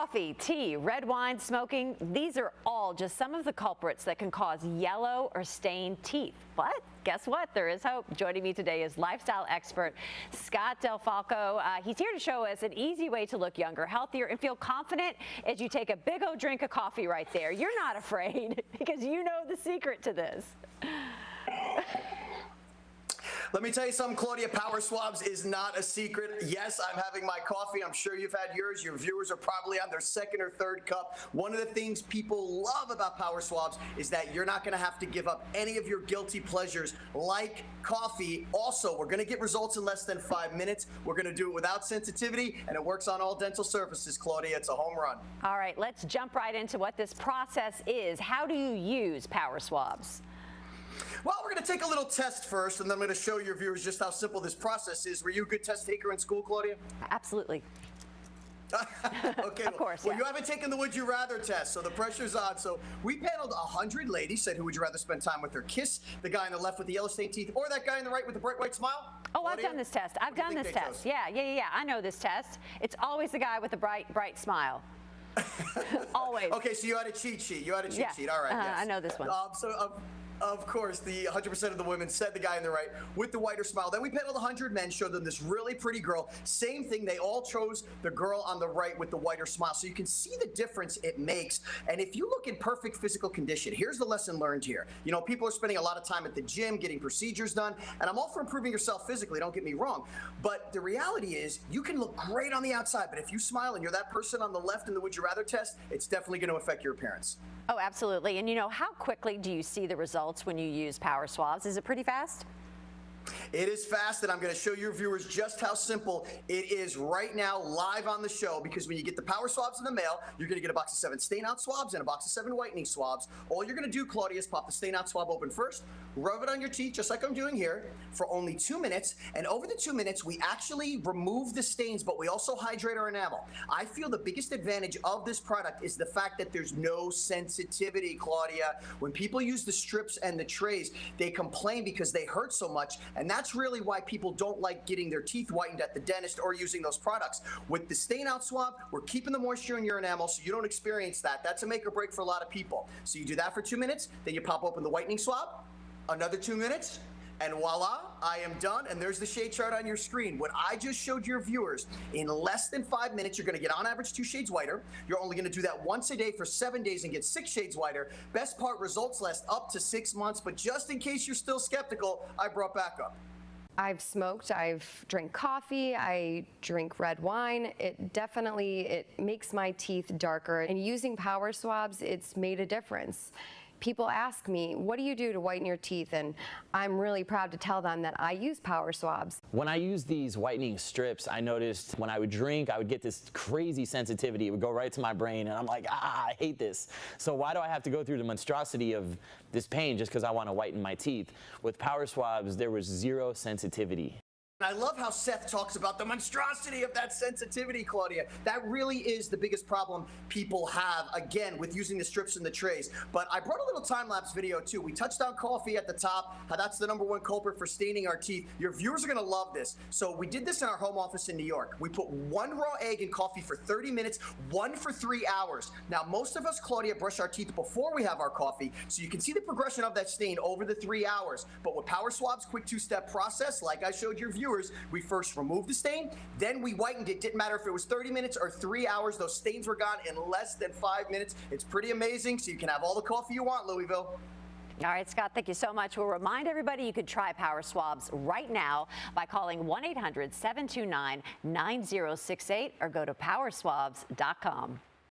Coffee, tea, red wine, smoking, these are all just some of the culprits that can cause yellow or stained teeth. But guess what? There is hope. Joining me today is lifestyle expert Scott Del Falco. He's here to show us an easy way to look younger, healthier, and feel confident as you take a big old drink of coffee right there. You're not afraid because you know the secret to this. Let me tell you something, Claudia. Power Swabs is not a secret. Yes, I'm having my coffee. I'm sure you've had yours. Your viewers are probably on their second or third cup. One of the things people love about Power Swabs is that you're not going to have to give up any of your guilty pleasures like coffee. Also, we're going to get results in less than 5 minutes. We're going to do it without sensitivity, and it works on all dental surfaces, Claudia. It's a home run. All right, let's jump right into what this process is. How do you use Power Swabs? Well, we're going to take a little test first, and then I'm going to show your viewers just how simple this process is. Were you a good test taker in school, Claudia? Absolutely. Okay. Of course, well, you haven't taken the Would You Rather test, so the pressure's on. So we paneled 100 ladies, said who would you rather spend time with, or kiss the guy on the left with the yellow stained teeth, or that guy on the right with the bright white smile? Oh, Claudia? I've done this test. I've done this test. Yeah. I know this test. It's always the guy with the bright smile. Always. Okay, so you had a cheat sheet. You had a cheat sheet. All right. Yes. I know this one. Of course, the 100% of the women said the guy on the right with the whiter smile. Then we paneled 100 men, showed them this really pretty girl. Same thing, they all chose the girl on the right with the whiter smile. So you can see the difference it makes. And if you look in perfect physical condition, here's the lesson learned here. You know, people are spending a lot of time at the gym getting procedures done, and I'm all for improving yourself physically, don't get me wrong. But the reality is you can look great on the outside, but if you smile and you're that person on the left in the Would You Rather test, it's definitely going to affect your appearance. Oh, absolutely. And you know, how quickly do you see the results when you use Power Swabs? Is it pretty fast? It is fast, and I'm going to show your viewers just how simple it is right now live on the show, because when you get the Power Swabs in the mail, you're going to get a box of 7 stain-out swabs and a box of 7 whitening swabs. All you're going to do, Claudia, is pop the stain-out swab open first, rub it on your teeth just like I'm doing here for only 2 minutes, and over the 2 minutes, we actually remove the stains, but we also hydrate our enamel. I feel the biggest advantage of this product is the fact that there's no sensitivity, Claudia. When people use the strips and the trays, they complain because they hurt so much, and that's really why people don't like getting their teeth whitened at the dentist or using those products. With the stain-out swab, we're keeping the moisture in your enamel so you don't experience that. That's a make or break for a lot of people. So you do that for 2 minutes, then you pop open the whitening swab, another 2 minutes, and voila, I am done. And there's the shade chart on your screen. What I just showed your viewers, in less than 5 minutes, you're going to get on average 2 shades whiter. You're only going to do that once a day for 7 days and get 6 shades whiter. Best part, results last up to 6 months. But just in case you're still skeptical, I brought backup. I've smoked, I've drank coffee, I drink red wine. It makes my teeth darker. And using Power Swabs, it's made a difference. People ask me, what do you do to whiten your teeth? And I'm really proud to tell them that I use Power Swabs. When I use these whitening strips, I noticed when I would drink, I would get this crazy sensitivity. It would go right to my brain, and I'm like, I hate this. So why do I have to go through the monstrosity of this pain just because I want to whiten my teeth? With Power Swabs, there was zero sensitivity. I love how Seth talks about the monstrosity of that sensitivity, Claudia. That really is the biggest problem people have, again, with using the strips and the trays. But I brought a little time-lapse video, too. We touched on coffee at the top, how that's the #1 culprit for staining our teeth. Your viewers are going to love this. So we did this in our home office in New York. We put 1 raw egg in coffee for 30 minutes, 1 for 3 hours. Now, most of us, Claudia, brush our teeth before we have our coffee, so you can see the progression of that stain over the 3 hours. But with Power Swabs' quick 2-step process, like I showed your viewers, we first removed the stain, then we whitened it. Didn't matter if it was 30 minutes or 3 hours, those stains were gone in less than 5 minutes. It's pretty amazing, so you can have all the coffee you want, Louisville. All right, Scott, thank you so much. We'll remind everybody you could try Power Swabs right now by calling 1-800-729-9068 or go to powerswabs.com.